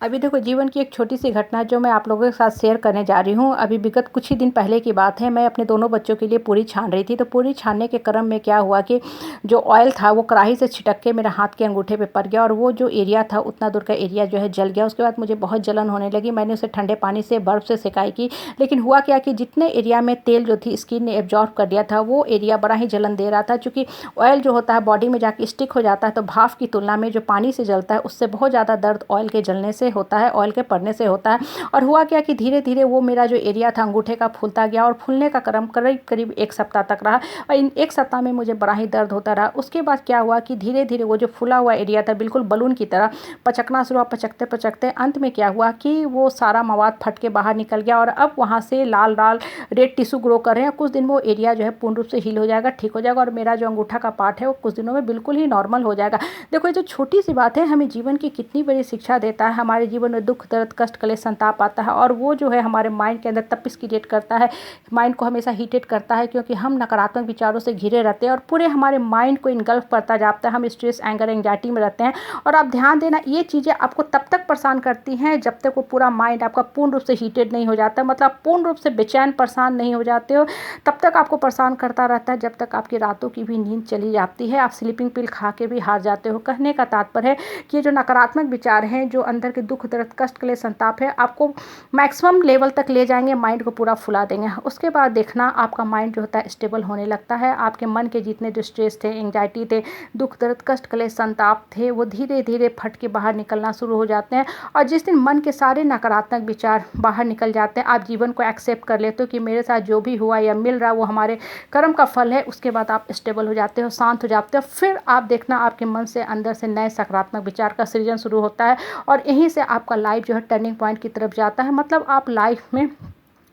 अभी देखो जीवन की एक छोटी सी घटना जो मैं आप लोगों के साथ शेयर करने जा रही हूँ। अभी विगत कुछ ही दिन पहले की बात है। मैं अपने दोनों बच्चों के लिए पूरी छान रही थी। तो पूरी छानने के क्रम में क्या हुआ कि जो ऑयल था वो कढ़ाई से छिटक के मेरे हाथ के अंगूठे पे पड़ गया और वो जो एरिया था उतना दूर का एरिया जो है जल गया। उसके बाद मुझे बहुत जलन होने लगी। मैंने उसे ठंडे पानी से बर्फ़ से सेकाई की, लेकिन हुआ क्या कि जितने एरिया में तेल जो थी स्किन ने एब्जॉर्ब कर दिया था वो एरिया बड़ा ही जलन दे रहा था। चूँकि ऑयल जो होता है बॉडी में जाके स्टिक हो जाता है, तो भाप की तुलना में जो पानी से जलता है उससे बहुत ज़्यादा दर्द ऑयल के जलने से होता है, ऑयल के पड़ने से होता है। और हुआ क्या कि धीरे धीरे वो मेरा जो एरिया था अंगूठे का फूलता गया और फूलने का क्रम करीब करीब 1 सप्ताह तक रहा। और इन 1 सप्ताह में मुझे बड़ा ही दर्द होता रहा। उसके बाद क्या हुआ कि धीरे धीरे वो जो फूला हुआ एरिया था बिल्कुल बलून की तरह पचकना शुरू हुआ। पचकते पचकते अंत में क्या हुआ कि वो सारा मवाद फट के बाहर निकल गया और अब वहाँ से लाल लाल रेड टिश्यू ग्रो कर रहे हैं। कुछ दिन में वो एरिया जो है पूर्ण रूप से हील हो जाएगा, ठीक हो जाएगा और मेरा जो अंगूठा का पार्ट है वो कुछ दिनों में बिल्कुल ही नॉर्मल हो जाएगा। देखो ये जो छोटी सी बात है हमें जीवन की कितनी बड़ी शिक्षा देता है। हमारे जीवन में दुख दर्द कष्ट क्लेश संताप आता है और वो जो है हमारे माइंड के अंदर तपिश क्रिएट करता है, माइंड को हमेशा हीटेड करता है, क्योंकि हम नकारात्मक विचारों से घिरे रहते हैं और पूरे हमारे माइंड को इनगल्फ करता जाता है। हम स्ट्रेस एंगर एंग्जाइटी में रहते हैं। और आप ध्यान देना ये चीज़ें आपको तब तक परेशान करती हैं जब तक वो पूरा माइंड आपका पूर्ण रूप से हीटेड नहीं हो जाता, मतलब पूर्ण रूप से बेचैन परेशान नहीं हो जाते हो, तब तक आपको परेशान करता रहता है जब तक आपकी रातों की भी नींद चली जाती है। आप स्लीपिंग पिल खा के भी हार जाते हो। कहने का तात्पर्य है कि ये जो नकारात्मक विचार हैं, जो अंदर के दुख दर्द कष्ट के लिए संताप है, आपको मैक्सिमम लेवल तक ले जाएंगे, माइंड को पूरा फुला देंगे। उसके बाद देखना आपका माइंड जो होता है स्टेबल होने लगता है। आपके मन के जितने जो स्ट्रेस थे, एंग्जाइटी थे, दुख दर्द कष्ट के लिए संताप थे, वो धीरे धीरे फट के बाहर निकलना शुरू हो जाते हैं। और जिस दिन मन के सारे नकारात्मक विचार बाहर निकल जाते हैं, आप जीवन को एक्सेप्ट कर लेते हो कि मेरे साथ जो भी हुआ या मिल रहा वो हमारे कर्म का फल है, उसके बाद आप स्टेबल हो जाते हो, शांत हो जाते हो। फिर आप देखना आपके मन से अंदर से नए सकारात्मक विचार का सृजन शुरू होता है और यहीं से आपका लाइफ जो है टर्निंग पॉइंट की तरफ जाता है। मतलब आप लाइफ में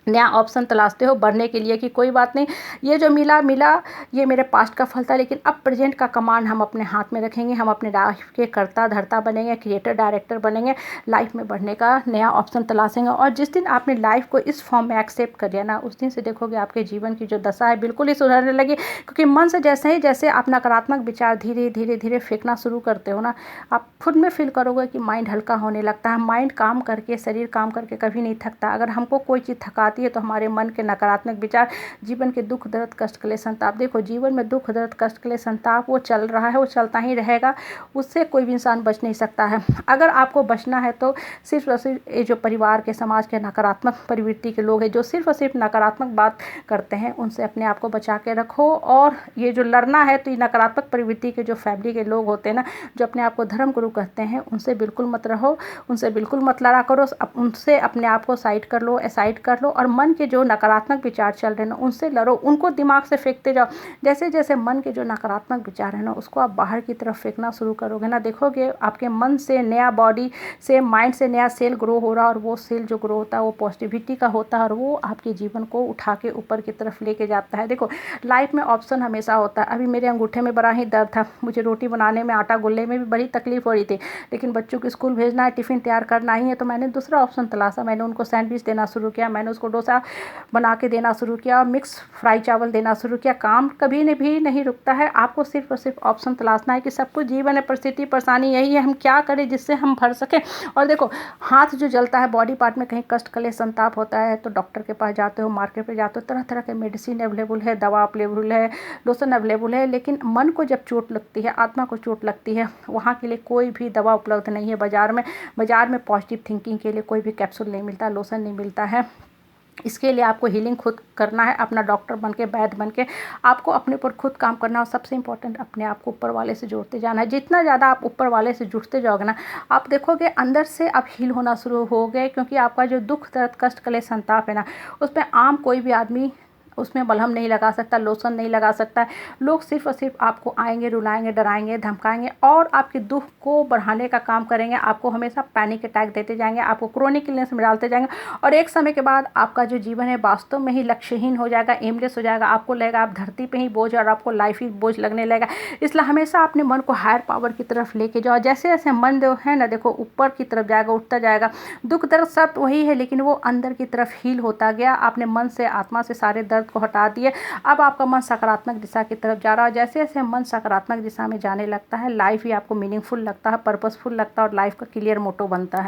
नया ऑप्शन तलाशते हो बढ़ने के लिए कि कोई बात नहीं, ये जो मिला मिला ये मेरे पास्ट का फल था, लेकिन अब प्रेजेंट का कमांड हम अपने हाथ में रखेंगे। हम अपने लाइफ के कर्ता धर्ता बनेंगे, क्रिएटर डायरेक्टर बनेंगे, लाइफ में बढ़ने का नया ऑप्शन तलाशेंगे। और जिस दिन आपने लाइफ को इस फॉर्म में एक्सेप्ट कर लिया ना, उस दिन से देखोगे आपके जीवन की जो दशा है बिल्कुल ही सुधरने लगी। क्योंकि मन से जैसे आप नकारात्मक विचार धीरे धीरे धीरे फेंकना शुरू करते हो ना, आप खुद में फील करोगे कि माइंड हल्का होने लगता है। माइंड काम करके, शरीर काम करके कभी नहीं थकता। अगर हमको कोई चीज़ थकाती है तो हमारे मन के नकारात्मक विचार, जीवन के दुख दर्द कष्ट के लिए संताप। देखो जीवन में दुख दर्द कष्ट के लिए संताप वो चल रहा है, वो चलता ही रहेगा, उससे कोई भी इंसान बच नहीं सकता है। अगर आपको बचना है तो सिर्फ और सिर्फ ये जो परिवार के समाज के नकारात्मक प्रवृत्ति के लोग हैं, जो सिर्फ और सिर्फ नकारात्मक बात करते हैं, उनसे अपने आप को बचा के रखो। और ये जो लड़ना है तो ये नकारात्मक प्रवृत्ति के जो फैमिली के लोग होते हैं ना, जो अपने आप को धर्म गुरु कहते हैं, उनसे बिल्कुल मत रहो, उनसे बिल्कुल मत लड़ा करो। उनसे अपने आप को साइड कर लो, असाइड कर लो। और मन के जो नकारात्मक विचार चल रहे हैं ना, उनसे लड़ो, उनको दिमाग से फेंकते जाओ। जैसे जैसे मन के जो नकारात्मक विचार है ना, उसको आप बाहर की तरफ फेंकना शुरू करोगे ना, देखोगे आपके मन से नया बॉडी से, माइंड से नया सेल ग्रो हो रहा है। और वो सेल जो ग्रो होता है वो पॉजिटिविटी का होता है और वो आपके जीवन को उठा के ऊपर की तरफ लेके जाता है। देखो लाइफ में ऑप्शन हमेशा होता है। अभी मेरे अंगूठे में बड़ा ही दर्द था, मुझे रोटी बनाने में, आटा गूंथने में भी बड़ी तकलीफ हो रही थी, लेकिन बच्चों को स्कूल भेजना है, टिफ़िन तैयार करना ही है, तो मैंने दूसरा ऑप्शन तलाशा। मैंने उनको सैंडविच देना शुरू किया, मैंने उसको डोसा बना के देना शुरू किया, मिक्स फ्राई चावल देना शुरू किया। काम कभी भी नहीं रुकता है। आपको सिर्फ और सिर्फ ऑप्शन तलाशना है कि सब कुछ जीवन है, परिस्थिति परेशानी यही है, हम क्या करें जिससे हम भर सकें। और देखो हाथ जो जलता है, बॉडी पार्ट में कहीं कष्ट कलेश संताप होता है, तो डॉक्टर के पास जाते हो, मार्केट पे जाते हो, तरह तरह के मेडिसिन अवेलेबल है, दवा अवेलेबल है, लोशन अवेलेबल है। लेकिन मन को जब चोट लगती है, आत्मा को चोट लगती है, वहाँ के लिए कोई भी दवा उपलब्ध नहीं है बाजार में पॉजिटिव थिंकिंग के लिए कोई भी कैप्सूल नहीं मिलता, लोशन नहीं मिलता है। इसके लिए आपको हीलिंग खुद करना है, अपना डॉक्टर बन के, वैद्य बन के आपको अपने ऊपर खुद काम करना है। और सबसे इम्पोर्टेंट अपने आप को ऊपर वाले से जोड़ते जाना है। जितना ज़्यादा आप ऊपर वाले से जुड़ते जाओगे ना, आप देखोगे अंदर से आप हील होना शुरू हो गए। क्योंकि आपका जो दुख दर्द कष्ट कलेश संताप है ना, उस पर आम कोई भी आदमी उसमें मलहम नहीं लगा सकता, लोशन नहीं लगा सकता है। लोग सिर्फ और सिर्फ आपको आएंगे, रुलाएंगे, डराएंगे, धमकाएंगे और आपके दुख को बढ़ाने का काम करेंगे। आपको हमेशा पैनिक अटैक देते जाएंगे, आपको क्रोनिक इलनेस में डालते जाएंगे। और एक समय के बाद आपका जो जीवन है वास्तव में ही लक्ष्यहीन हो जाएगा, एमलेस हो जाएगा। आपको लगेगा आप धरती पे ही बोझ और आपको लाइफ ही बोझ लगने लगेगा। इसलिए हमेशा अपने मन को हायर पावर की तरफ लेके जाओ। जैसे जैसे मन जो है ना, देखो ऊपर की तरफ जाएगा, उठता जाएगा। दुख दर्द सब वही है, लेकिन वो अंदर की तरफ हील होता गया। आपने मन से, आत्मा से सारे दर्द को हटा दिए। अब आपका मन सकारात्मक दिशा की तरफ जा रहा है। जैसे जैसे मन सकारात्मक दिशा में जाने लगता है, लाइफ ही आपको मीनिंगफुल लगता है, पर्पसफुल लगता है और लाइफ का क्लियर मोटो बनता है।